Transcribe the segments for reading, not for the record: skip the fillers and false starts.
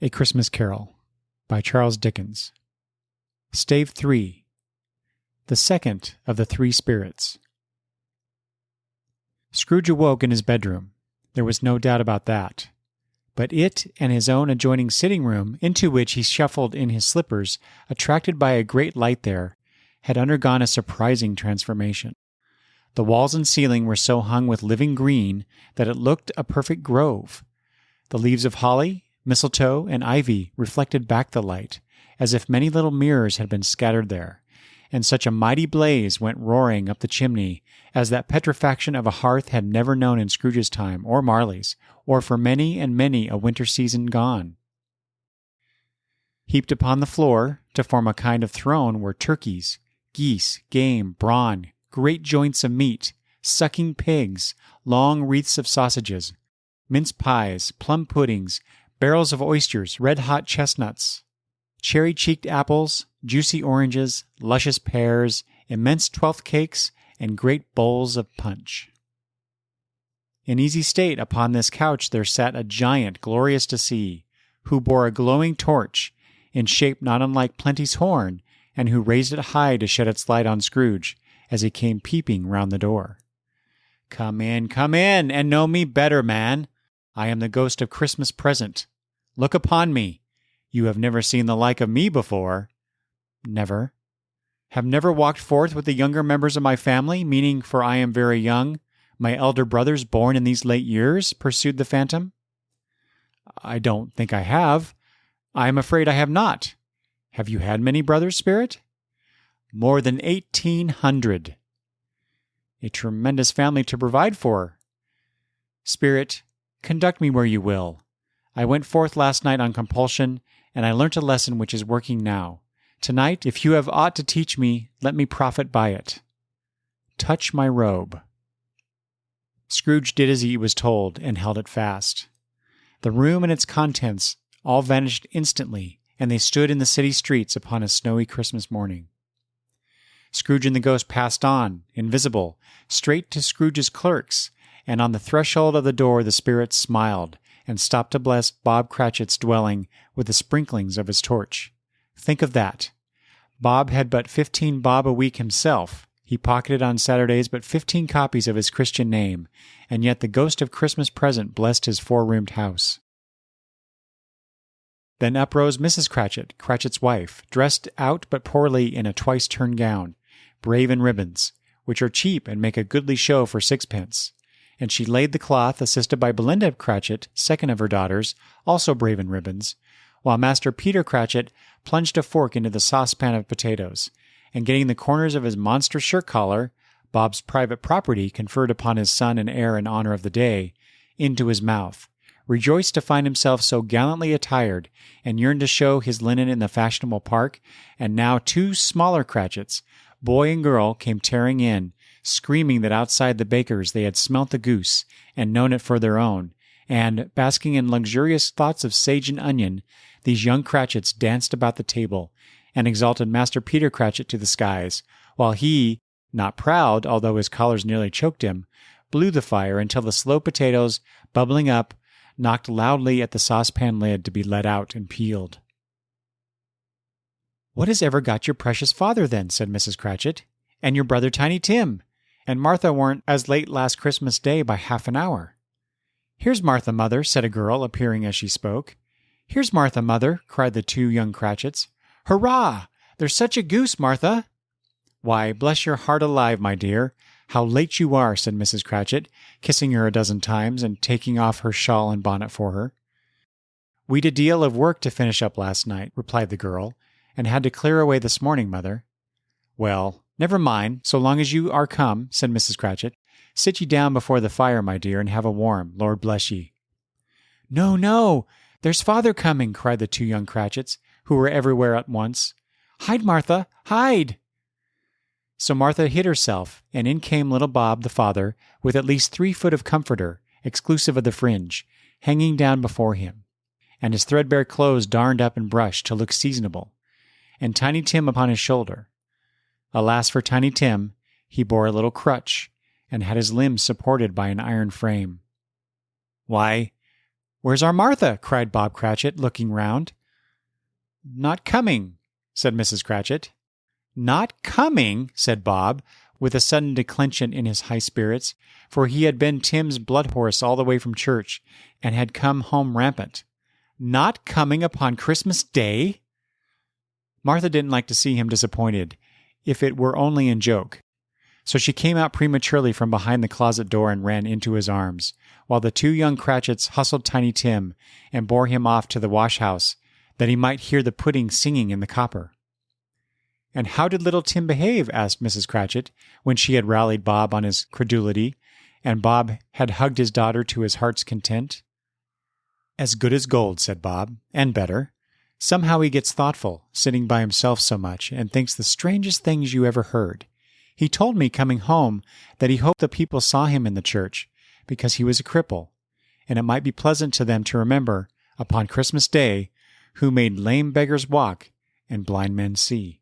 A Christmas Carol by Charles Dickens. Stave 3. The second of the three spirits. Scrooge awoke in his bedroom. There was no doubt about that. But it and his own adjoining sitting room, into which he shuffled in his slippers, attracted by a great light there, had undergone a surprising transformation. The walls and ceiling were so hung with living green that it looked a perfect grove. The leaves of holly, mistletoe, and ivy reflected back the light, as if many little mirrors had been scattered there, and such a mighty blaze went roaring up the chimney as that petrifaction of a hearth had never known in Scrooge's time, or Marley's, or for many and many a winter season gone. Heaped upon the floor, to form a kind of throne, were turkeys, geese, game, brawn, great joints of meat, sucking pigs, long wreaths of sausages, mince pies, plum puddings, barrels of oysters, red-hot chestnuts, cherry-cheeked apples, juicy oranges, luscious pears, immense twelfth cakes, and great bowls of punch. In easy state upon this couch there sat a giant glorious to see, who bore a glowing torch, in shape not unlike Plenty's horn, and who raised it high to shed its light on Scrooge, as he came peeping round the door. Come in, and know me better, man. I am the ghost of Christmas present. Look upon me. You have never seen the like of me before. Never. Have never walked forth with the younger members of my family, meaning, for I am very young, my elder brothers born in these late years, pursued the phantom. I don't think I have. I am afraid I have not. Have you had many brothers, Spirit? More than 1,800. A tremendous family to provide for. Spirit, conduct me where you will. I went forth last night on compulsion, and I learnt a lesson which is working now. Tonight, if you have aught to teach me, let me profit by it. Touch my robe. Scrooge did as he was told, and held it fast. The room and its contents all vanished instantly, and they stood in the city streets upon a snowy Christmas morning. Scrooge and the ghost passed on, invisible, straight to Scrooge's clerks, and on the threshold of the door the spirit smiled, and stopped to bless Bob Cratchit's dwelling with the sprinklings of his torch. Think of that. Bob had but 15 bob a week himself. He pocketed on Saturdays but 15 copies of his Christian name, and yet the ghost of Christmas present blessed his 4-roomed house. Then uprose Mrs. Cratchit, Cratchit's wife, dressed out but poorly in a twice-turned gown, brave in ribbons, which are cheap and make a goodly show for 6pence. And she laid the cloth, assisted by Belinda Cratchit, second of her daughters, also brave in ribbons, while Master Peter Cratchit plunged a fork into the saucepan of potatoes, and getting the corners of his monster shirt-collar, Bob's private property conferred upon his son and heir in honor of the day, into his mouth, rejoiced to find himself so gallantly attired, and yearned to show his linen in the fashionable park, and now 2 smaller Cratchits, boy and girl, came tearing in, screaming that outside the baker's they had smelt the goose, and known it for their own, and, basking in luxurious thoughts of sage and onion, these young Cratchits danced about the table, and exalted Master Peter Cratchit to the skies, while he, not proud, although his collars nearly choked him, blew the fire until the slow potatoes, bubbling up, knocked loudly at the saucepan lid to be let out and peeled. "What has ever got your precious father, then?" said Mrs. Cratchit. "And your brother Tiny Tim? And Martha weren't as late last Christmas Day by half an hour." "Here's Martha, mother," said a girl, appearing as she spoke. "Here's Martha, mother," cried the 2 young Cratchits. "Hurrah! There's such a goose, Martha!" "Why, bless your heart alive, my dear, how late you are," said Mrs. Cratchit, kissing her a dozen times and taking off her shawl and bonnet for her. "We'd a deal of work to finish up last night," replied the girl, "and had to clear away this morning, mother." "Well, never mind, so long as you are come," said Mrs. Cratchit. "Sit ye down before the fire, my dear, and have a warm, Lord bless ye." "No, no, there's father coming," cried the 2 young Cratchits, who were everywhere at once. "Hide, Martha, hide!" So Martha hid herself, and in came little Bob, the father, with at least 3 foot of comforter, exclusive of the fringe, hanging down before him, and his threadbare clothes darned up and brushed to look seasonable, and Tiny Tim upon his shoulder. Alas for Tiny Tim, he bore a little crutch, and had his limbs supported by an iron frame. "Why, "Where's our Martha?" cried Bob Cratchit, looking round. "Not coming," said Mrs. Cratchit. "Not coming," said Bob, with a sudden declension in his high spirits, for he had been Tim's blood horse all the way from church, and had come home rampant. "Not coming upon Christmas Day?" Martha didn't like to see him disappointed, if it were only in joke. So she came out prematurely from behind the closet door and ran into his arms, while the two young Cratchits hustled Tiny Tim and bore him off to the wash-house, that he might hear the pudding singing in the copper. "And how did little Tim behave?" asked Mrs. Cratchit, when she had rallied Bob on his credulity, and Bob had hugged his daughter to his heart's content. "As good as gold," said Bob, "and better. Somehow he gets thoughtful, sitting by himself so much, and thinks the strangest things you ever heard. He told me coming home that he hoped the people saw him in the church, because he was a cripple, and it might be pleasant to them to remember, upon Christmas Day, who made lame beggars walk and blind men see."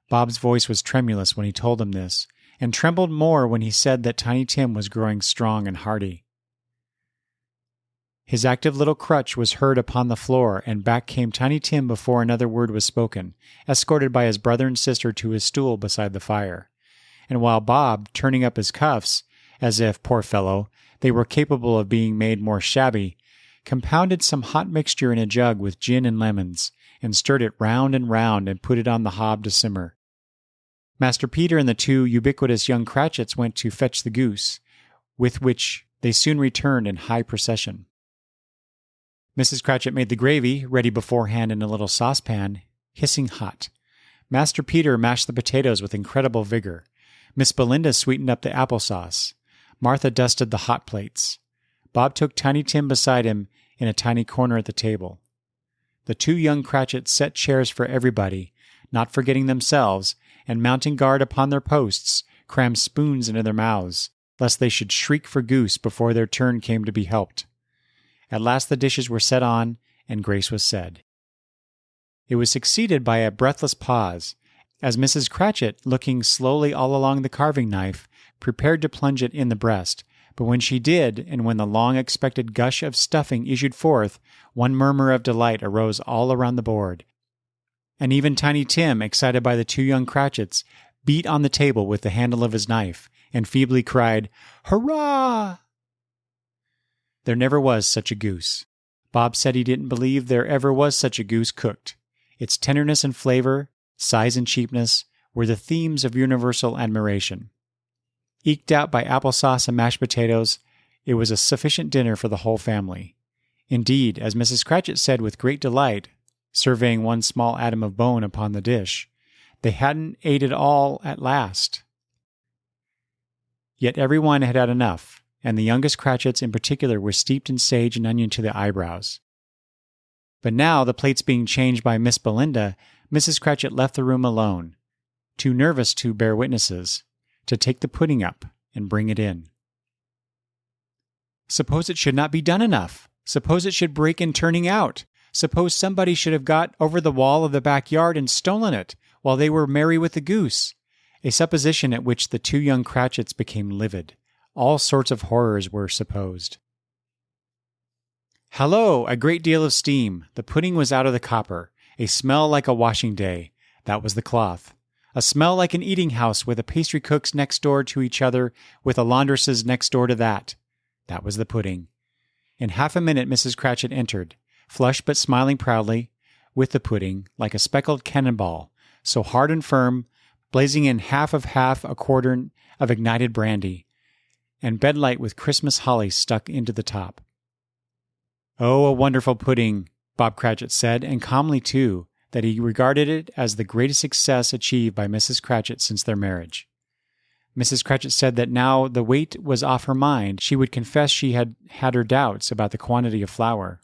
Bob's voice was tremulous when he told him this, and trembled more when he said that Tiny Tim was growing strong and hearty. His active little crutch was heard upon the floor, and back came Tiny Tim before another word was spoken, escorted by his brother and sister to his stool beside the fire. And while Bob, turning up his cuffs, as if, poor fellow, they were capable of being made more shabby, compounded some hot mixture in a jug with gin and lemons, and stirred it round and put it on the hob to simmer. Master Peter and the two ubiquitous young Cratchits went to fetch the goose, with which they soon returned in high procession. Mrs. Cratchit made the gravy, ready beforehand in a little saucepan, hissing hot. Master Peter mashed the potatoes with incredible vigor. Miss Belinda sweetened up the applesauce. Martha dusted the hot plates. Bob took Tiny Tim beside him in a tiny corner at the table. The two young Cratchits set chairs for everybody, not forgetting themselves, and mounting guard upon their posts, crammed spoons into their mouths, lest they should shriek for goose before their turn came to be helped. At last the dishes were set on, and grace was said. It was succeeded by a breathless pause, as Mrs. Cratchit, looking slowly all along the carving knife, prepared to plunge it in the breast. But when she did, and when the long-expected gush of stuffing issued forth, one murmur of delight arose all around the board. And even Tiny Tim, excited by the two young Cratchits, beat on the table with the handle of his knife, and feebly cried, "Hurrah!" There never was such a goose. Bob said he didn't believe there ever was such a goose cooked. Its tenderness and flavor, size and cheapness, were the themes of universal admiration. Eked out by applesauce and mashed potatoes, it was a sufficient dinner for the whole family. Indeed, as Mrs. Cratchit said with great delight, surveying one small atom of bone upon the dish, they hadn't ate it all at last. Yet every one had had enough, and the youngest Cratchits in particular were steeped in sage and onion to the eyebrows. But now, the plates being changed by Miss Belinda, Mrs. Cratchit left the room alone, too nervous to bear witnesses, to take the pudding up and bring it in. Suppose it should not be done enough? Suppose it should break in turning out? Suppose somebody should have got over the wall of the backyard and stolen it while they were merry with the goose? A supposition at which the two young Cratchits became livid. All sorts of horrors were supposed. Hallo! A great deal of steam. The pudding was out of the copper. A smell like a washing day. That was the cloth. A smell like an eating house with a pastry cook's next door to each other, with a laundress's next door to that. That was the pudding. In half a minute Mrs. Cratchit entered, flushed but smiling proudly, with the pudding, like a speckled cannonball, so hard and firm, blazing in half a quartern of ignited brandy, and bedlight with Christmas holly stuck into the top. "Oh, a wonderful pudding," Bob Cratchit said, and calmly too, that he regarded it as the greatest success achieved by Mrs. Cratchit since their marriage. Mrs. Cratchit said that now the weight was off her mind, she would confess she had had her doubts about the quantity of flour.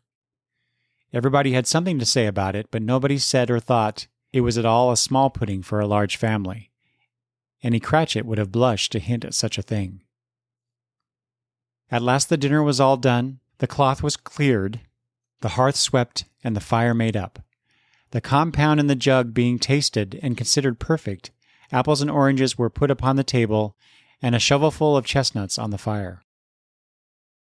Everybody had something to say about it, but nobody said or thought it was at all a small pudding for a large family. Any Cratchit would have blushed to hint at such a thing. At last the dinner was all done, the cloth was cleared, the hearth swept, and the fire made up. The compound in the jug being tasted and considered perfect, apples and oranges were put upon the table, and a shovelful of chestnuts on the fire.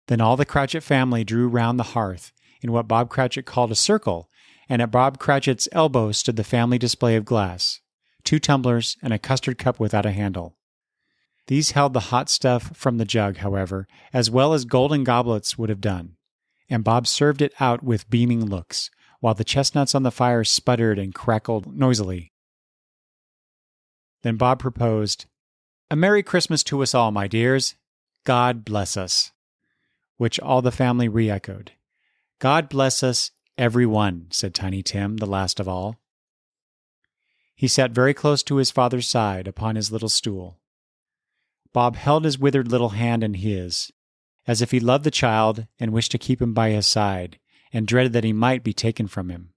Then all the Cratchit family drew round the hearth in what Bob Cratchit called a circle, and at Bob Cratchit's elbow stood the family display of glass, 2 tumblers and a custard cup without a handle. These held the hot stuff from the jug, however, as well as golden goblets would have done, and Bob served it out with beaming looks, while the chestnuts on the fire sputtered and crackled noisily. Then Bob proposed, "A Merry Christmas to us all, my dears. God bless us," which all the family re-echoed. "God bless us, every one," said Tiny Tim, the last of all. He sat very close to his father's side upon his little stool. Bob held his withered little hand in his, as if he loved the child and wished to keep him by his side, and dreaded that he might be taken from him.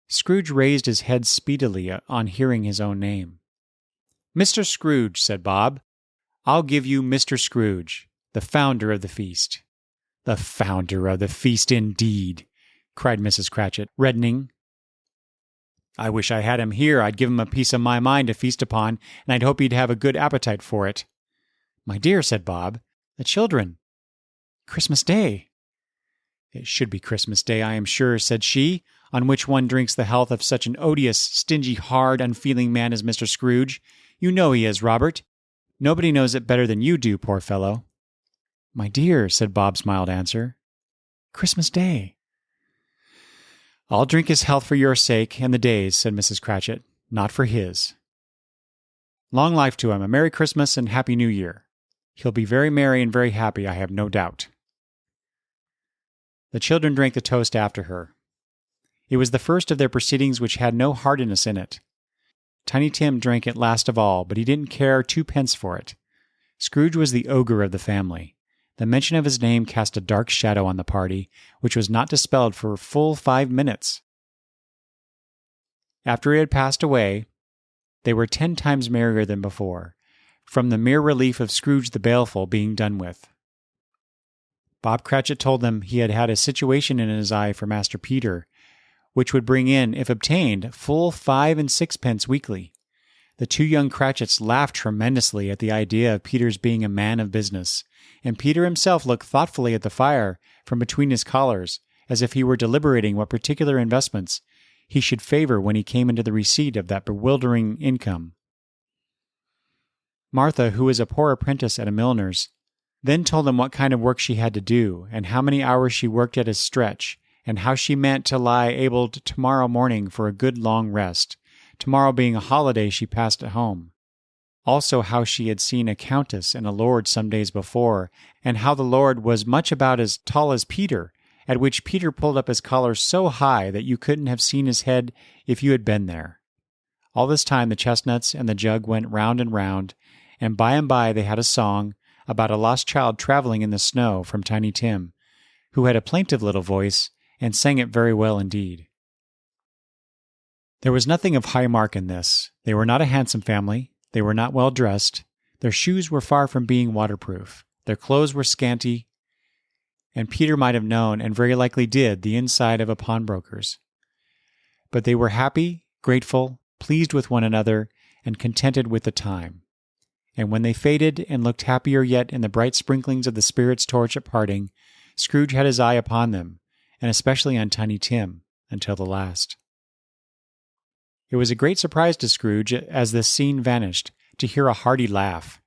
Scrooge raised his head speedily on hearing his own name. "Mr. Scrooge," said Bob. "I'll give you Mr. Scrooge, the founder of the feast." "The founder of the feast, indeed!" cried Mrs. Cratchit, reddening. "I wish I had him here. I'd give him a piece of my mind to feast upon, and I'd hope he'd have a good appetite for it." "My dear," said Bob, "the children. Christmas Day." "It should be Christmas Day, I am sure," said she, "on which one drinks the health of such an odious, stingy, hard, unfeeling man as Mr. Scrooge. You know he is, Robert. Nobody knows it better than you do, poor fellow." "My dear," said Bob's mild answer, "Christmas Day." "I'll drink his health for your sake and the day's," said Mrs. Cratchit, "not for his. Long life to him, a Merry Christmas and Happy New Year. He'll be very merry and very happy, I have no doubt." The children drank the toast after her. It was the first of their proceedings which had no heartiness in it. Tiny Tim drank it last of all, but he didn't care 2 pence for it. Scrooge was the ogre of the family. The mention of his name cast a dark shadow on the party, which was not dispelled for full 5 minutes. After it had passed away, they were 10 times merrier than before, from the mere relief of Scrooge the Baleful being done with. Bob Cratchit told them he had had a situation in his eye for Master Peter, which would bring in, if obtained, full 5 and 6 pence weekly. The 2 young Cratchits laughed tremendously at the idea of Peter's being a man of business, and Peter himself looked thoughtfully at the fire from between his collars, as if he were deliberating what particular investments he should favor when he came into the receipt of that bewildering income. Martha, who was a poor apprentice at a milliner's, then told him what kind of work she had to do, and how many hours she worked at a stretch, and how she meant to lie able tomorrow morning for a good long rest, tomorrow being a holiday she passed at home. Also how she had seen a countess and a lord some days before, and how the lord was much about as tall as Peter, at which Peter pulled up his collar so high that you couldn't have seen his head if you had been there. All this time the chestnuts and the jug went round and round, and by they had a song about a lost child traveling in the snow from Tiny Tim, who had a plaintive little voice and sang it very well indeed. There was nothing of high mark in this. They were not a handsome family. They were not well dressed. Their shoes were far from being waterproof. Their clothes were scanty, and Peter might have known, and very likely did, the inside of a pawnbroker's. But they were happy, grateful, pleased with one another, and contented with the time. And when they faded and looked happier yet in the bright sprinklings of the spirit's torch at parting, Scrooge had his eye upon them, and especially on Tiny Tim, until the last. It was a great surprise to Scrooge, as this scene vanished, to hear a hearty laugh.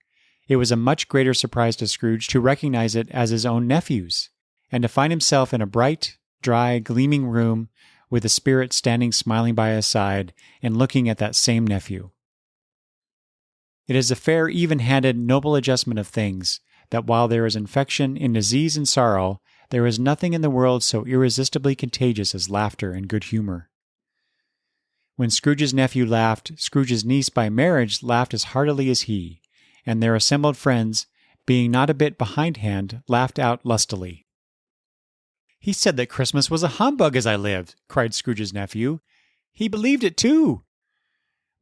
It was a much greater surprise to Scrooge to recognize it as his own nephew's, and to find himself in a bright, dry, gleaming room, with the spirit standing smiling by his side and looking at that same nephew. It is a fair, even-handed, noble adjustment of things, that while there is infection in disease and sorrow, there is nothing in the world so irresistibly contagious as laughter and good humor. When Scrooge's nephew laughed, Scrooge's niece by marriage laughed as heartily as he, and their assembled friends, being not a bit behindhand, laughed out lustily. "He said that Christmas was a humbug as I lived," cried Scrooge's nephew. "He believed it too."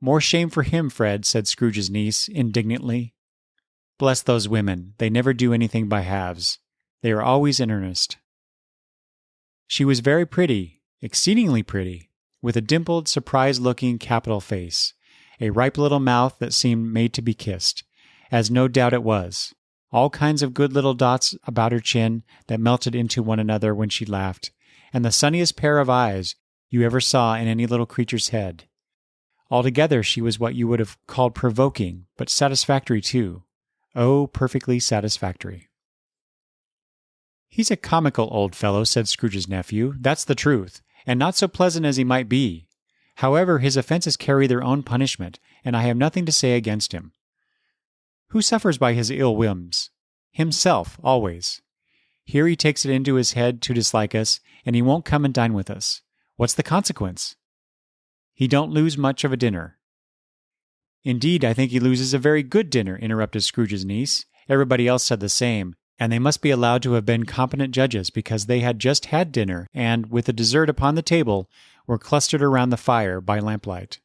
"More shame for him, Fred," said Scrooge's niece indignantly. "Bless those women, they never do anything by halves. They are always in earnest." She was very pretty, exceedingly pretty, with a dimpled, surprised-looking, capital face, a ripe little mouth that seemed made to be kissed, as no doubt it was, all kinds of good little dots about her chin that melted into one another when she laughed, and the sunniest pair of eyes you ever saw in any little creature's head. Altogether, she was what you would have called provoking, but satisfactory too. Oh, perfectly satisfactory. "He's a comical old fellow," said Scrooge's nephew. "That's the truth, and not so pleasant as he might be. However, his offences carry their own punishment, and I have nothing to say against him. Who suffers by his ill whims? Himself, always. Here he takes it into his head to dislike us, and he won't come and dine with us. What's the consequence? He don't lose much of a dinner." "Indeed, I think he loses a very good dinner," interrupted Scrooge's niece. Everybody else said the same, and they must be allowed to have been competent judges, because they had just had dinner, and, with the dessert upon the table, were clustered around the fire by lamplight.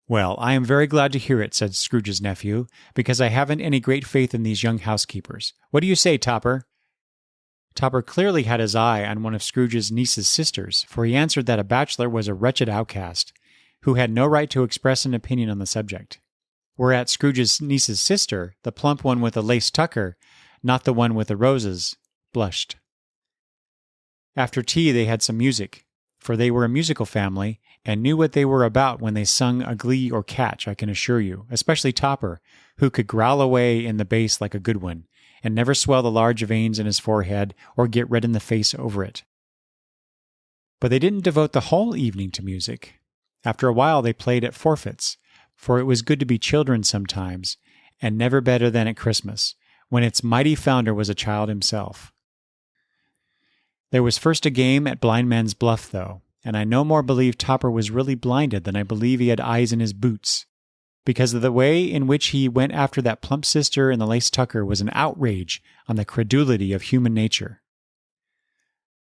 "Well, I am very glad to hear it," said Scrooge's nephew, "because I haven't any great faith in these young housekeepers. What do you say, Topper?" Topper clearly had his eye on one of Scrooge's niece's sisters, for he answered that a bachelor was a wretched outcast, who had no right to express an opinion on the subject. Whereat Scrooge's niece's sister, the plump one with the lace tucker, not the one with the roses, blushed. After tea they had some music, for they were a musical family, and knew what they were about when they sung a glee or catch, I can assure you, especially Topper, who could growl away in the bass like a good one, and never swell the large veins in his forehead or get red in the face over it. But they didn't devote the whole evening to music. After a while they played at forfeits, for it was good to be children sometimes, and never better than at Christmas, when its mighty founder was a child himself. There was first a game at blind man's buff, though, and I no more believe Topper was really blinded than I believe he had eyes in his boots, because of the way in which he went after that plump sister in the lace tucker was an outrage on the credulity of human nature.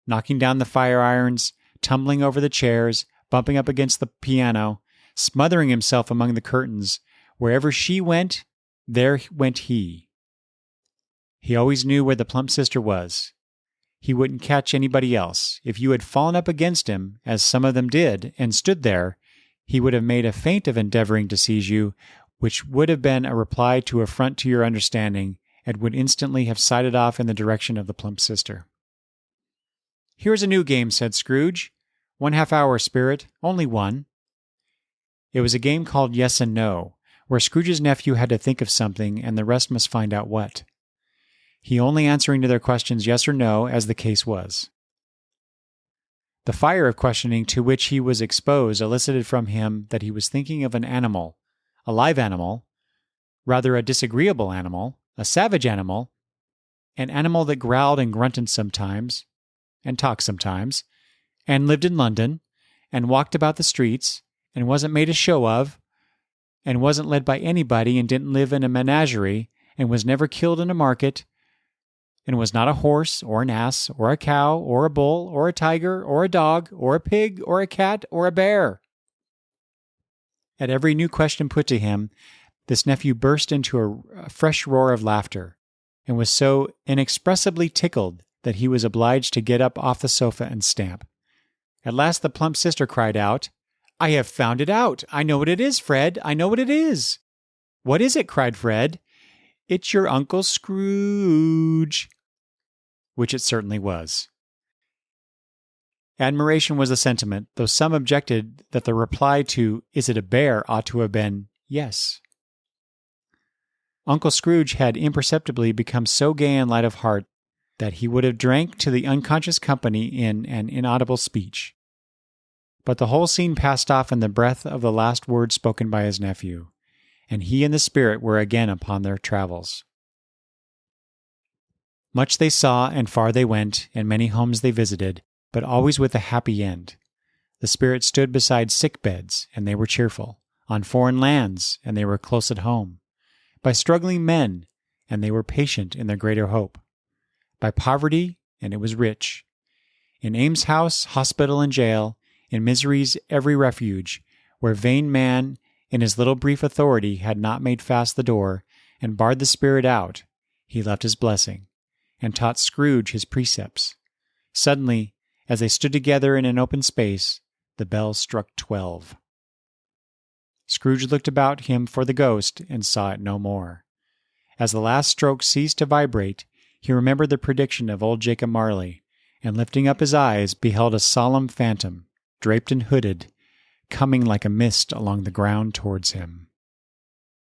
Knocking down the fire irons, tumbling over the chairs, bumping up against the piano, smothering himself among the curtains, wherever she went, there went he. He always knew where the plump sister was. He wouldn't catch anybody else. If you had fallen up against him, as some of them did, and stood there, he would have made a feint of endeavoring to seize you, which would have been a reply to affront to your understanding, and would instantly have sided off in the direction of the plump sister. "Here's a new game," said Scrooge. "1 half-hour, Spirit. Only one." It was a game called Yes and No, where Scrooge's nephew had to think of something, and the rest must find out what. He only answering to their questions yes or no, as the case was. The fire of questioning to which he was exposed elicited from him that he was thinking of an animal, a live animal, rather a disagreeable animal, a savage animal, an animal that growled and grunted sometimes, and talked sometimes, and lived in London, and walked about the streets, and wasn't made a show of, and wasn't led by anybody, and didn't live in a menagerie, and was never killed in a market, and was not a horse, or an ass, or a cow, or a bull, or a tiger, or a dog, or a pig, or a cat, or a bear. At every new question put to him, this nephew burst into a fresh roar of laughter, and was so inexpressibly tickled that he was obliged to get up off the sofa and stamp. At last the plump sister cried out, "I have found it out! I know what it is, Fred! I know what it is!" "What is it?" cried Fred. "It's your Uncle Scrooge," which it certainly was. Admiration was the sentiment, though some objected that the reply to "Is it a bear?" ought to have been "Yes." Uncle Scrooge had imperceptibly become so gay and light of heart that he would have drank to the unconscious company in an inaudible speech. But the whole scene passed off in the breath of the last word spoken by his nephew, and he and the spirit were again upon their travels. Much they saw, and far they went, and many homes they visited, but always with a happy end. The spirit stood beside sick beds, and they were cheerful, on foreign lands, and they were close at home, by struggling men, and they were patient in their greater hope, by poverty, and it was rich, in Ames house, hospital, and jail, in misery's every refuge, where vain man, in his little brief authority, had not made fast the door, and barred the spirit out, he left his blessing, and taught Scrooge his precepts. Suddenly, as they stood together in an open space, the bell struck 12. Scrooge looked about him for the ghost, and saw it no more. As the last stroke ceased to vibrate, he remembered the prediction of old Jacob Marley, and lifting up his eyes, beheld a solemn phantom, draped and hooded, coming like a mist along the ground towards him.